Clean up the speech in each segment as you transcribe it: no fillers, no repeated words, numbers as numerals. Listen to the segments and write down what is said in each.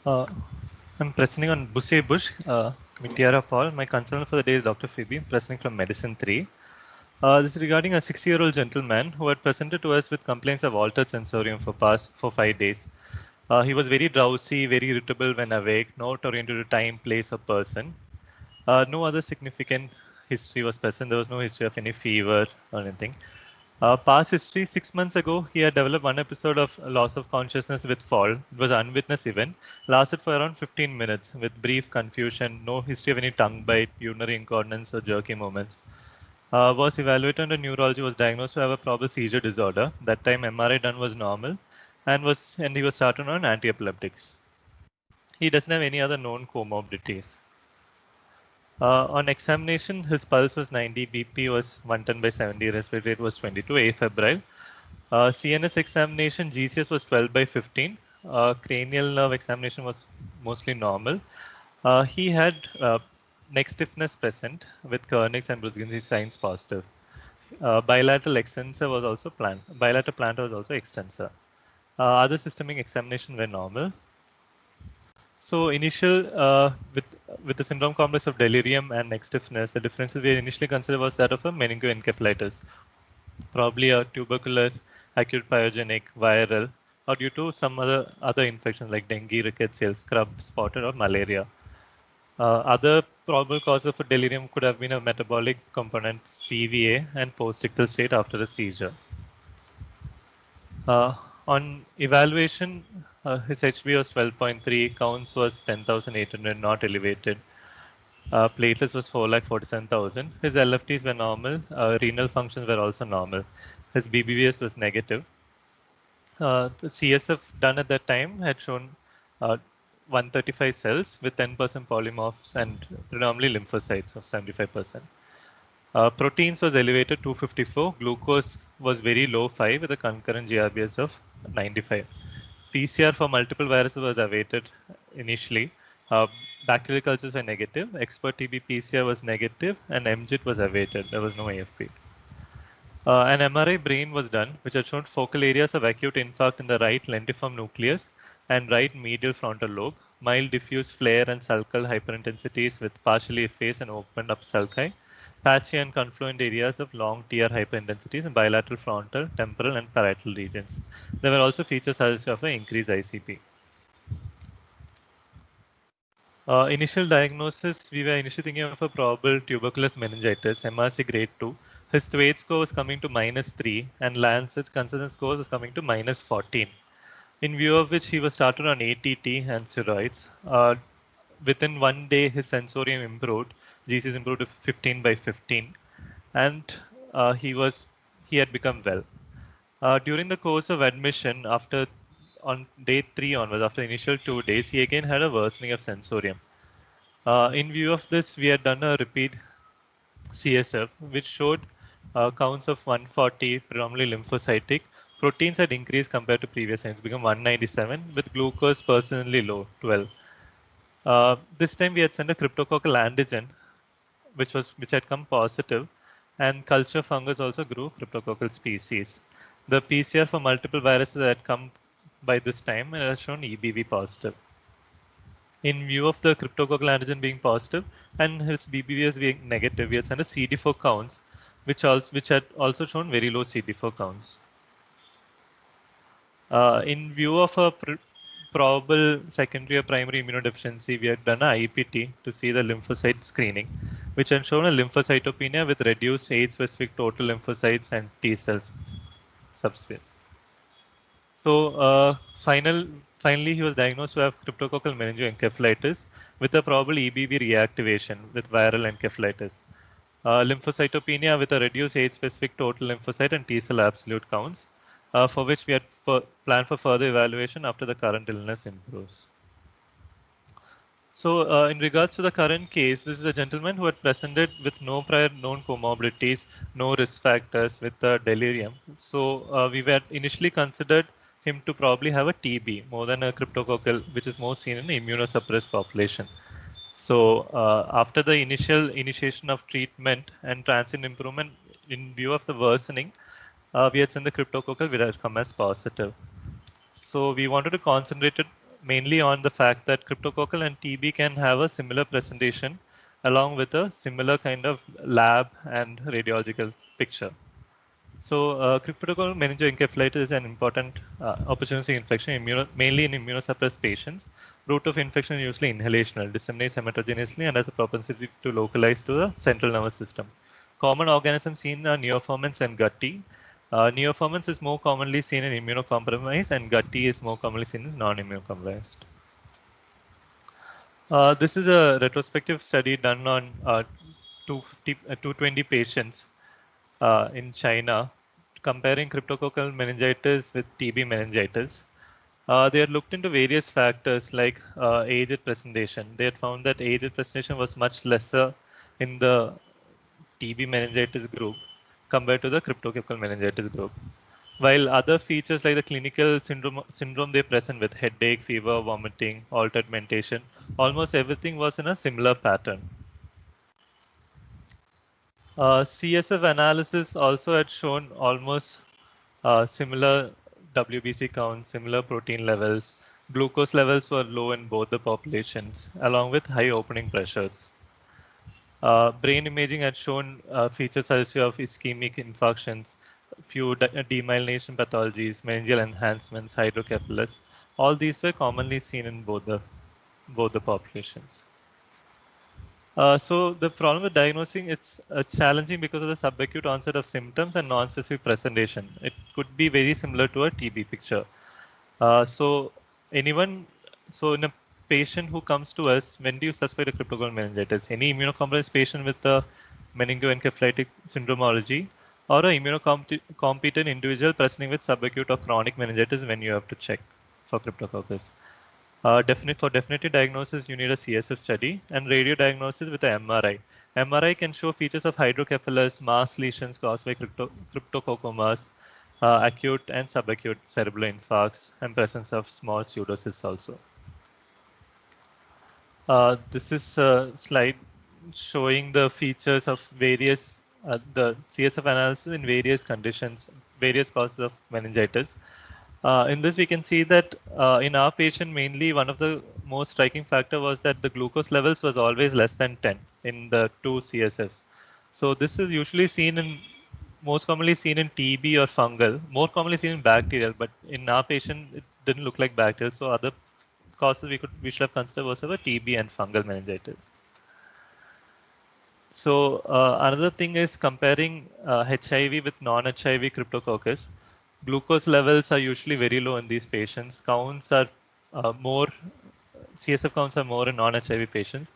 Uh, I'm presenting on Busse Bush, Mitiara Paul. My concern for the day is Dr. Phoebe, presenting from Medicine 3. This is regarding a 60-year-old gentleman who had presented to us with complaints of altered sensorium for 5 days. He was very drowsy, very irritable when awake, not oriented to time, place, or person. No other significant history was present. There was no history of any fever or anything. Past history, 6 months ago, he had developed one episode of loss of consciousness with fall. It was an unwitnessed event, lasted for around 15 minutes with brief confusion, no history of any tongue bite, urinary incontinence, or jerky movements. Was evaluated under neurology, was diagnosed to have a probable seizure disorder. That time MRI done was normal and he was started on anti-epileptics. He doesn't have any other known comorbidities. On examination, his pulse was 90, BP was 110 by 70, respiratory rate was 22, afebrile. CNS examination, GCS was 12 by 15. Cranial nerve examination was mostly normal. He had neck stiffness present with Kernig's and Brzezinski signs positive. Bilateral extensor was also bilateral plantar was also extensor. Other systemic examination were normal. So initial with the syndrome complex of delirium and neck stiffness, the differences we initially considered was that of a meningoencephalitis, probably a tuberculous, acute pyogenic, viral, or due to some other infections like dengue, rickettsial, scrub, spotted, or malaria. Other probable causes for delirium could have been a metabolic component, CVA, and post-ictal state after a seizure. On evaluation, his HB was 12.3, counts was 10,800, not elevated. Platelets was 4,47,000. His LFTs were normal. Renal functions were also normal. His BBVS was negative. The CSF done at that time had shown 135 cells with 10% polymorphs and predominantly lymphocytes of 75%. Proteins was elevated 254. Glucose was very low 5 with a concurrent GRBS of 95. PCR for multiple viruses was awaited initially. Bacterial cultures were negative. Expert TB PCR was negative and MGIT was awaited. There was no AFP. An MRI brain was done, which had shown focal areas of acute infarct in the right lentiform nucleus and right medial frontal lobe, mild diffuse flare and sulcal hyperintensities with partially effaced and opened up sulci, patchy and confluent areas of long TR hyperintensities in bilateral frontal, temporal, and parietal regions. There were also features suggestive of an increased ICP. Initial diagnosis, we were initially thinking of a probable tuberculous meningitis, MRC grade 2. His Thwaites score was coming to -3 and Lancet consensus score was coming to -14. In view of which he was started on ATT and steroids. Within 1 day, his sensorium improved. GCS improved to 15 by 15, and he had become well. During the course of admission, on day 3 onwards, after the initial 2 days, he again had a worsening of sensorium. In view of this, we had done a repeat CSF, which showed counts of 140, predominantly lymphocytic. Proteins had increased compared to previous times, become 197, with glucose personally low, 12. This time we had sent a cryptococcal antigen, which had come positive, and culture fungus also grew cryptococcal species. The PCR for multiple viruses had come by this time and has shown EBV positive. In view of the cryptococcal antigen being positive and his BBVs being negative, we had sent a CD4 counts, which had also shown very low CD4 counts. In view of a probable secondary or primary immunodeficiency, we had done a IPT to see the lymphocyte screening, which had shown a lymphocytopenia with reduced age-specific total lymphocytes and T cells subspace. So finally, he was diagnosed to have cryptococcal meningoencephalitis with a probable EBV reactivation with viral encephalitis. Lymphocytopenia with a reduced age-specific total lymphocyte and T cell absolute counts, for which we had planned for further evaluation after the current illness improves. So in regards to the current case, this is a gentleman who had presented with no prior known comorbidities, no risk factors with delirium. So we had initially considered him to probably have a TB more than a cryptococcal, which is more seen in the immunosuppressed population. So after the initiation of treatment and transient improvement in view of the worsening, we had sent the cryptococcal which had come as positive. So we wanted to concentrate mainly on the fact that cryptococcal and TB can have a similar presentation along with a similar kind of lab and radiological picture. So, cryptococcal meningoencephalitis is an important opportunistic infection, mainly in immunosuppressed patients. Route of infection is usually inhalational, disseminates hematogeneously, and has a propensity to localize to the central nervous system. Common organisms seen are neoformans and gutty. Neoformans is more commonly seen in immunocompromised, and gutty is more commonly seen as non-immunocompromised. This is a retrospective study done on 220 patients in China, comparing cryptococcal meningitis with TB meningitis. They had looked into various factors like age at presentation. They had found that age at presentation was much lesser in the TB meningitis group compared to the cryptococcal meningitis group. While other features like the clinical syndrome they present with headache, fever, vomiting, altered mentation, almost everything was in a similar pattern. CSF analysis also had shown almost similar WBC counts, similar protein levels. Glucose levels were low in both the populations, along with high opening pressures. Brain imaging had shown features such of ischemic infarctions, few demyelination pathologies, meningeal enhancements, hydrocephalus. All these were commonly seen in both the populations. So the problem with diagnosing, it's challenging because of the subacute onset of symptoms and non-specific presentation. It could be very similar to a TB picture. So anyone, so in a patient who comes to us, when do you suspect a cryptococcal meningitis? Any immunocompromised patient with a meningoencephalitic syndromology or a immunocompetent individual presenting with subacute or chronic meningitis when you have to check for cryptococcus. For definitive diagnosis, you need a CSF study and radio diagnosis with an MRI. MRI can show features of hydrocephalus, mass lesions caused by cryptococcomas, acute and subacute cerebral infarcts, and presence of small pseudocysts also. This is a slide showing the features of various the CSF analysis in various conditions, various causes of meningitis. In this, we can see that in our patient, mainly one of the most striking factor was that the glucose levels was always less than 10 in the two CSFs. So this is usually seen in, most commonly seen in TB or fungal, more commonly seen in bacterial, but in our patient, it didn't look like bacterial. So other causes we should have considered was a TB and fungal meningitis. So another thing is comparing HIV with non-HIV cryptococcus. Glucose levels are usually very low in these patients. Counts are more, CSF counts are more in non-HIV patients.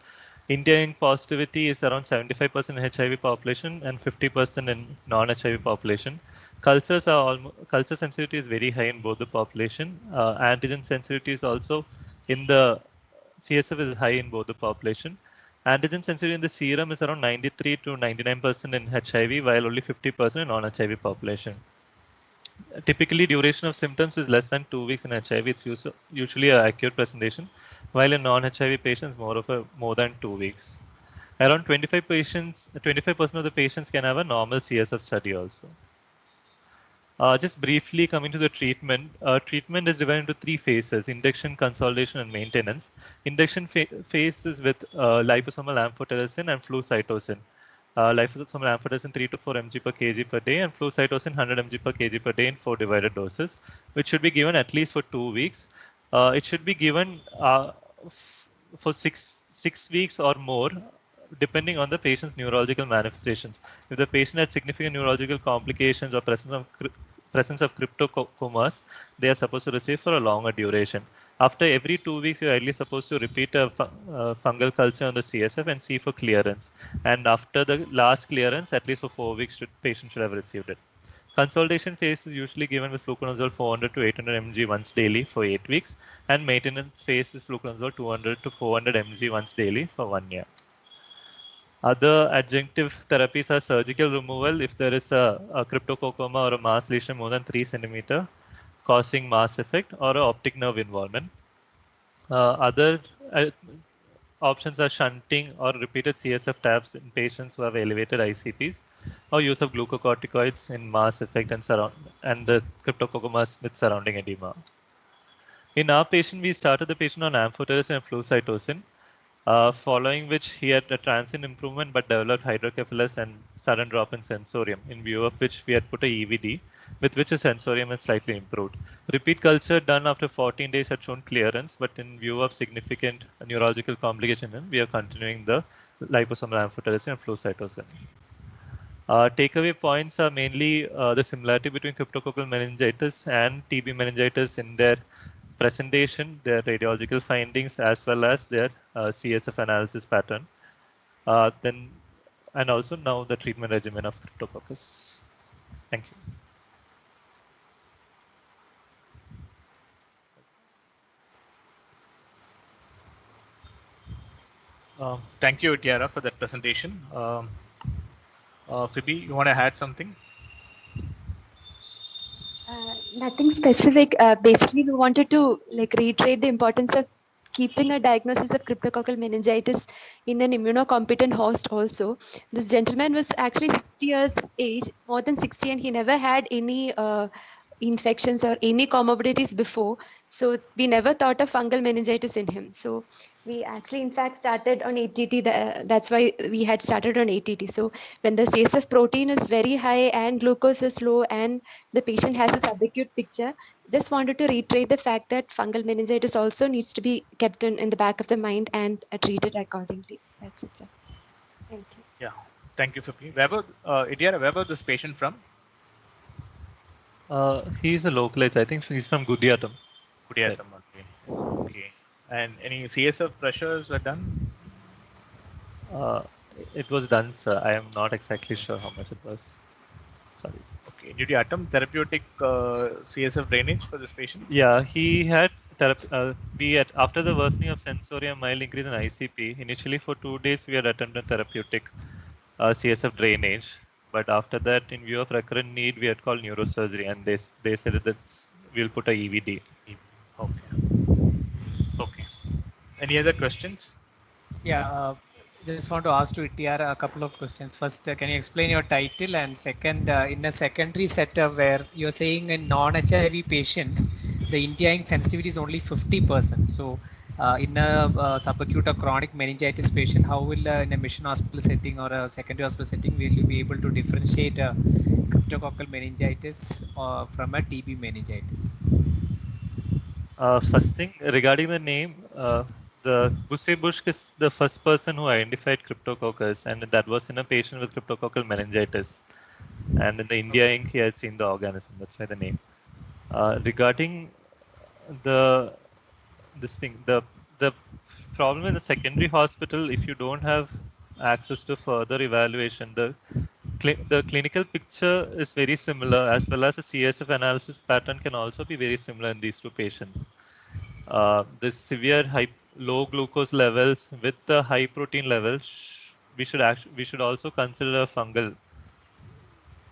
India positivity is around 75% in HIV population and 50% in non-HIV population. Cultures are culture sensitivity is very high in both the population. Antigen sensitivity is also in the CSF is high in both the population. Antigen sensitivity in the serum is around 93 to 99% in HIV, while only 50% in non-HIV population. Typically, duration of symptoms is less than 2 weeks in HIV. It's usually an acute presentation, while in non-HIV patients, more than 2 weeks. Around 25% of the patients can have a normal CSF study also. Just briefly coming to the treatment, treatment is divided into three phases: induction, consolidation, and maintenance. Induction phase is with liposomal amphotericin and flucytosine. Liposomal amphotericin 3 to 4 mg per kg per day and flucytosine 100 mg per kg per day in 4 divided doses, which should be given at least for 2 weeks. It should be given for six weeks or more, depending on the patient's neurological manifestations. If the patient had significant neurological complications or presence of cryptocomas, they are supposed to receive for a longer duration. After every 2 weeks, you're ideally supposed to repeat a fungal culture on the CSF and see for clearance. And after the last clearance, at least for 4 weeks, patient should have received it. Consolidation phase is usually given with fluconazole 400 to 800 mg once daily for 8 weeks, and maintenance phase is fluconazole 200 to 400 mg once daily for 1 year. Other adjunctive therapies are surgical removal if there is a cryptococcoma or a mass lesion more than 3 centimeter, causing mass effect, or an optic nerve involvement. Other options are shunting or repeated CSF tabs in patients who have elevated ICPs, or use of glucocorticoids in mass effect and the cryptococcomas with surrounding edema. In our patient, we started the patient on amphotericin and flucytosine, following which he had a transient improvement but developed hydrocephalus and sudden drop in sensorium, in view of which we had put a EVD, with which his sensorium has slightly improved. Repeat culture done after 14 days had shown clearance, but in view of significant neurological complication, we are continuing the liposomal amphotericin and flucytosine. Takeaway points are mainly the similarity between cryptococcal meningitis and TB meningitis in their presentation, their radiological findings, as well as their CSF analysis pattern. And also now the treatment regimen of Cryptococcus. Thank you. Thank you, Tiara, for that presentation. Phoebe, you want to add something? Nothing specific. Basically, we wanted to reiterate the importance of keeping a diagnosis of cryptococcal meningitis in an immunocompetent host also. This gentleman was actually 60 years age, more than 60, and he never had any infections or any comorbidities before. So we never thought of fungal meningitis in him. So we actually, in fact, started on ATT. That's why we had started on ATT. So when the CSF protein is very high and glucose is low and the patient has a subacute picture, just wanted to reiterate the fact that fungal meningitis also needs to be kept in the back of the mind and treated accordingly. That's it, sir. Thank you. Yeah, thank you, Phoebe. Tiara, where was this patient from? He's a localized. I think he's from Gudiatam. Gudiatam, okay. And any CSF pressures were done? It was done, sir. I am not exactly sure how much it was. Sorry. Okay. Did you attempt therapeutic CSF drainage for this patient? Yeah, he had after the worsening of sensorium, mild increase in ICP. Initially, for 2 days, we had attempted therapeutic CSF drainage, but after that, in view of recurrent need, we had called neurosurgery, and they said that we'll put a EVD. Okay. Any other questions? Yeah, just want to ask to Tiara a couple of questions. First, can you explain your title? And second, in a secondary setup where you're saying in non-HIV patients, the India sensitivity is only 50%. So in a subacute or chronic meningitis patient, how will in a mission hospital setting or a secondary hospital setting, will you be able to differentiate cryptococcal meningitis from a TB meningitis? First thing, regarding the name, the Busse-Busch is the first person who identified Cryptococcus, and that was in a patient with cryptococcal meningitis. And in the India Inc., he had seen the organism. That's why the name. Regarding the problem in the secondary hospital, if you don't have access to further evaluation, the clinical picture is very similar, as well as the CSF analysis pattern can also be very similar in these two patients. The severe low glucose levels with the high protein levels, we should also consider a fungal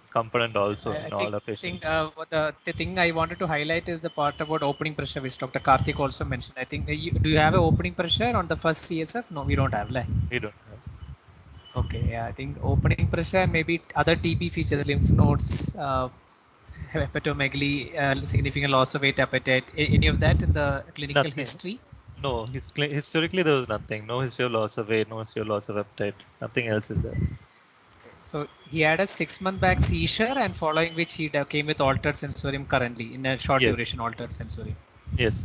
component also in all the patients. The thing I wanted to highlight is the part about opening pressure, which Dr. Karthik also mentioned. I think, do you have an opening pressure on the first CSF? No, we don't have. We don't have. Okay, yeah, I think opening pressure and maybe other TB features, lymph nodes, hepatomegaly, significant loss of weight, appetite, any of that in the clinical history? No, historically there was nothing. No history of loss of weight, no history of loss of appetite. Nothing else is there. So he had a 6-month back seizure, and following which he came with altered sensorium currently in a short duration altered sensorium. Yes.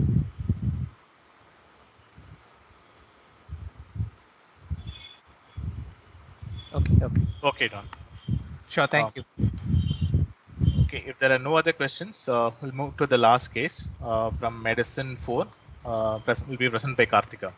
Okay, Don. Sure, thank you. Okay, if there are no other questions, we'll move to the last case from Medicine 4. Will be presented by Karthika.